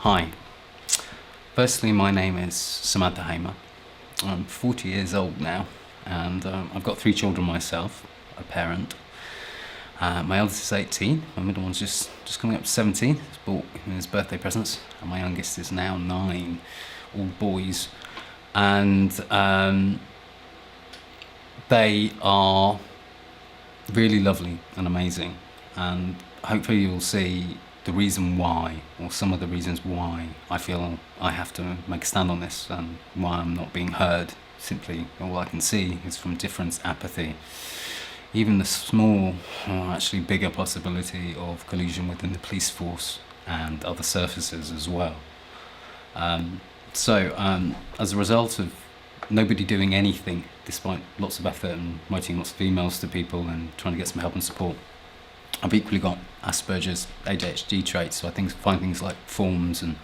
Hi. Firstly, my name is Samantha. I'm 40 years old now, and I've got 3 children myself, a parent. My eldest is 18, my middle one's just coming up to 17. He's bought his birthday presents, and my youngest is now 9, all boys. And they are really lovely and amazing, and hopefully you'll see the reason why, or some of the reasons why I feel I have to make a stand on this, and why I'm not being heard. Simply, all I can see is from difference, apathy, even the small, or actually bigger possibility of collusion within the police force and other surfaces as well. As a result of nobody doing anything, despite lots of effort and writing lots of emails to people and trying to get some help and support, I've equally got Asperger's, ADHD traits, so I find things like forms and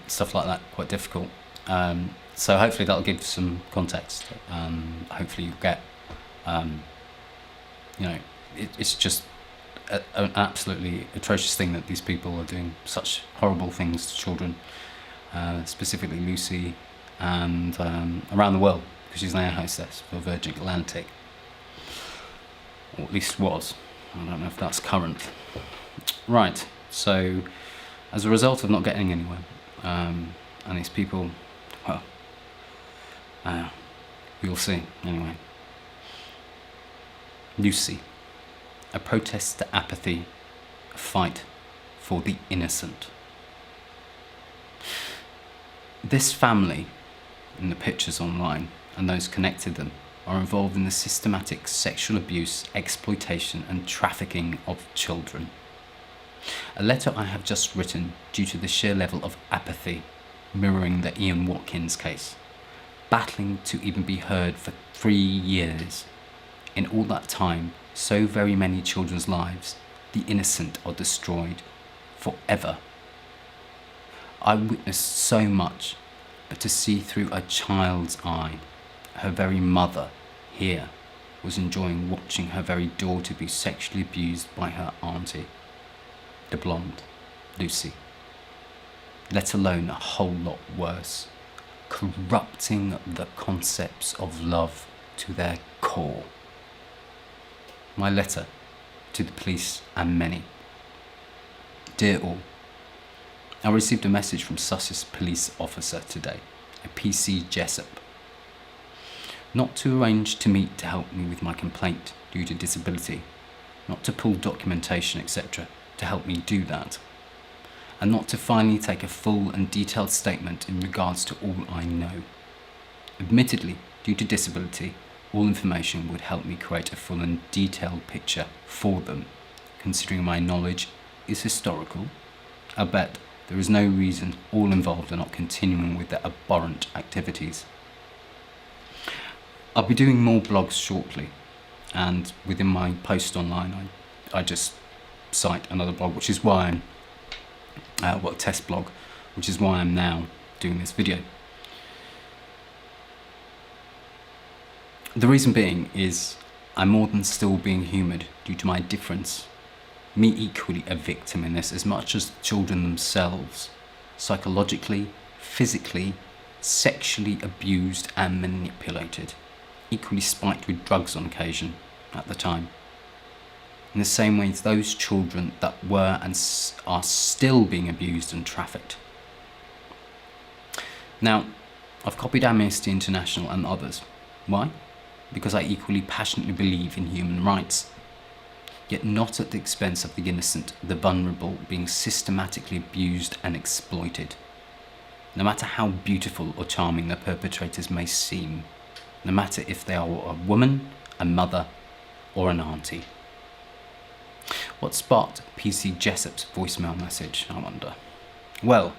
stuff like that quite difficult. So hopefully that'll give some context. Hopefully you'll get, it's just an absolutely atrocious thing that these people are doing such horrible things to children, specifically Lucy, and around the world, because she's an air hostess for Virgin Atlantic, or at least was. I don't know if that's current. Right, so as a result of not getting anywhere, and these people, well, you'll see anyway. Lucy, a protest to apathy, a fight for the innocent. This family, in the pictures online, and those connected them, are involved in the systematic sexual abuse, exploitation and trafficking of children. A letter I have just written due to the sheer level of apathy, mirroring the Ian Watkins case, battling to even be heard for 3 years. In all that time, so very many children's lives, the innocent, are destroyed forever. I witnessed so much, but to see through a child's eye, her very mother here was enjoying watching her very daughter be sexually abused by her auntie, the blonde, Lucy. Let alone a whole lot worse, corrupting the concepts of love to their core. My letter to the police and many. Dear all, I received a message from Sussex police officer today, a PC Jessup, not to arrange to meet to help me with my complaint due to disability, not to pull documentation, etc., to help me do that, and not to finally take a full and detailed statement in regards to all I know. Admittedly, due to disability, all information would help me create a full and detailed picture for them, considering my knowledge is historical. I bet there is no reason all involved are not continuing with their abhorrent activities. I'll be doing more blogs shortly, and within my post online I just cite another blog, which is why I'm, a test blog, which is why I'm now doing this video. The reason being is I'm more than still being humoured due to my difference. Me equally a victim in this, as much as the children themselves, psychologically, physically, sexually abused and manipulated, equally spiked with drugs on occasion at the time. In the same way as those children that were and are still being abused and trafficked. Now, I've copied Amnesty International and others. Why? Because I equally passionately believe in human rights, yet not at the expense of the innocent, the vulnerable being systematically abused and exploited. No matter how beautiful or charming the perpetrators may seem, no matter if they are a woman, a mother, or an auntie. What sparked PC Jessup's voicemail message, I wonder? Well,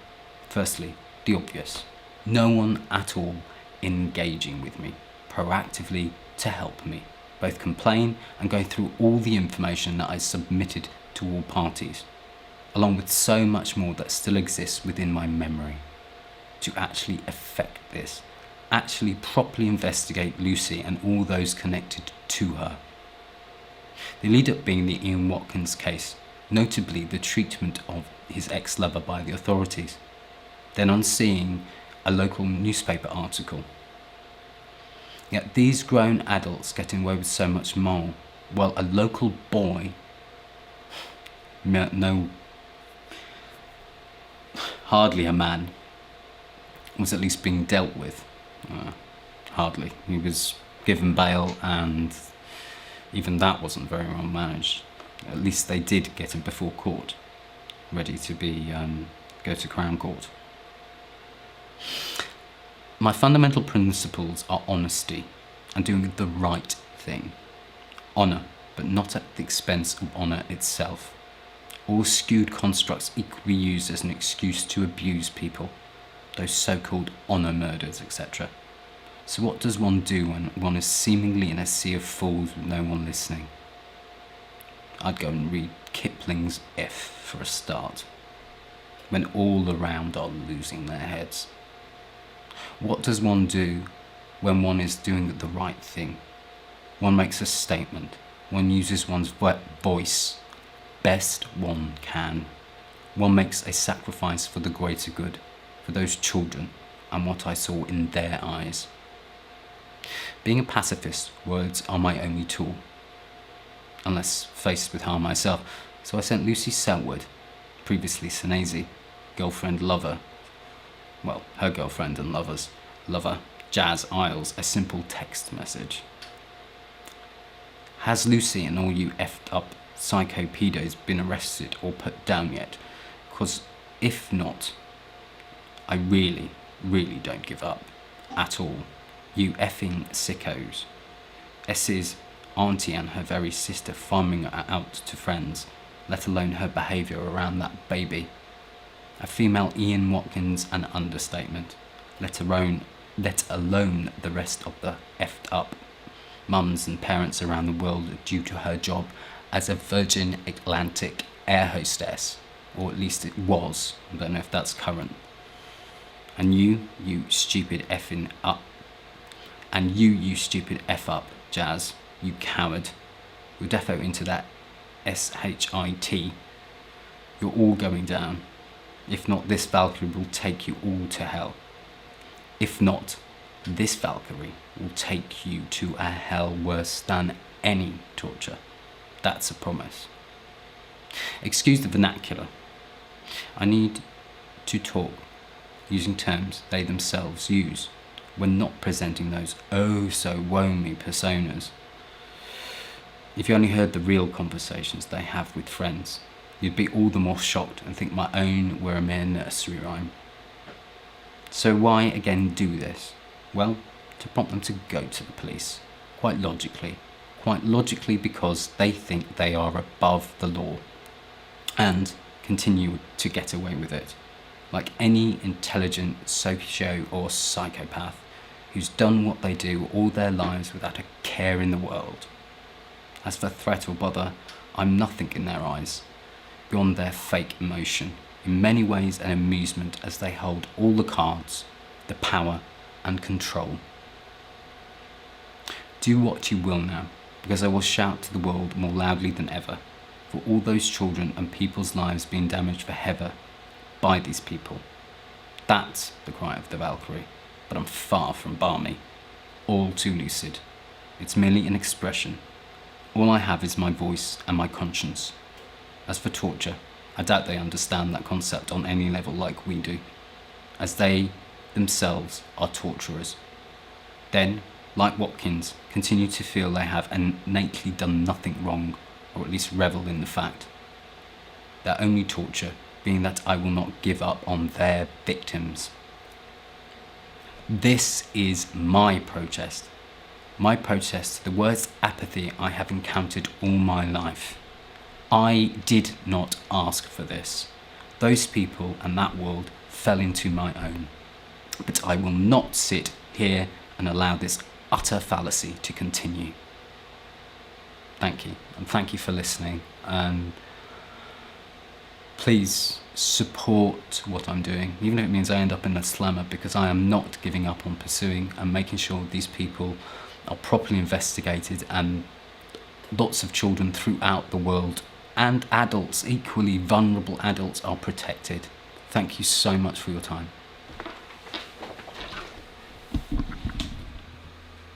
firstly, the obvious. No one at all engaging with me, proactively to help me, both complain and go through all the information that I submitted to all parties, along with so much more that still exists within my memory, to actually effect this, actually properly investigate Lucy and all those connected to her. The lead up being the Ian Watkins case, notably the treatment of his ex-lover by the authorities. Then on seeing a local newspaper article. Yet these grown adults getting away with so much more, while a local boy, no, hardly a man, was at least being dealt with. Hardly. He was given bail, and even that wasn't very well managed. At least they did get him before court, ready to be go to Crown Court. My fundamental principles are honesty and doing the right thing. Honour, but not at the expense of honour itself. All skewed constructs equally used as an excuse to abuse people, those so-called honour murders, etc. So what does one do when one is seemingly in a sea of fools with no one listening? I'd go and read Kipling's If for a start, when all around are losing their heads. What does one do when one is doing the right thing? One makes a statement. One uses one's voice best one can. One makes a sacrifice for the greater good, for those children and what I saw in their eyes. Being a pacifist, words are my only tool, unless faced with harm myself. So I sent Lucy Selwood, previously Senezi, girlfriend, lover, well, her girlfriend and lover, Jazz Isles, a simple text message. Has Lucy and all you effed up psycho pedos been arrested or put down yet? Because if not, I really, really don't give up at all. You effing sickos. S's auntie and her very sister farming her out to friends, let alone her behaviour around that baby. A female Ian Watkins, an understatement, let alone the rest of the effed up mums and parents around the world due to her job as a Virgin Atlantic air hostess, or at least it was. I don't know if that's current. And you stupid effing up. And you stupid F up, Jazz, you coward. You're defo into that SHIT. You're all going down. If not, this Valkyrie will take you all to hell. If not, this Valkyrie will take you to a hell worse than any torture. That's a promise. Excuse the vernacular. I need to talk using terms they themselves use when not presenting those oh so woe-me personas. If you only heard the real conversations they have with friends, you'd be all the more shocked and think my own were a mere nursery rhyme. So why again do this? Well, to prompt them to go to the police, quite logically because they think they are above the law and continue to get away with it, like any intelligent socio or psychopath who's done what they do all their lives without a care in the world. As for threat or bother, I'm nothing in their eyes, beyond their fake emotion, in many ways an amusement as they hold all the cards, the power and control. Do what you will now, because I will shout to the world more loudly than ever, for all those children and people's lives being damaged forever by these people. That's the cry of the Valkyrie, but I'm far from balmy, all too lucid. It's merely an expression. All I have is my voice and my conscience. As for torture, I doubt they understand that concept on any level like we do, as they themselves are torturers. Then, like Watkins, continue to feel they have innately done nothing wrong, or at least revel in the fact. Their only torture being that I will not give up on their victims. This is my protest. My protest to the worst apathy I have encountered all my life. I did not ask for this. Those people and that world fell into my own. But I will not sit here and allow this utter fallacy to continue. Thank you, and thank you for listening. And please support what I'm doing, even if it means I end up in a slammer, because I am not giving up on pursuing and making sure these people are properly investigated and lots of children throughout the world and adults, equally vulnerable adults, are protected. Thank you so much for your time.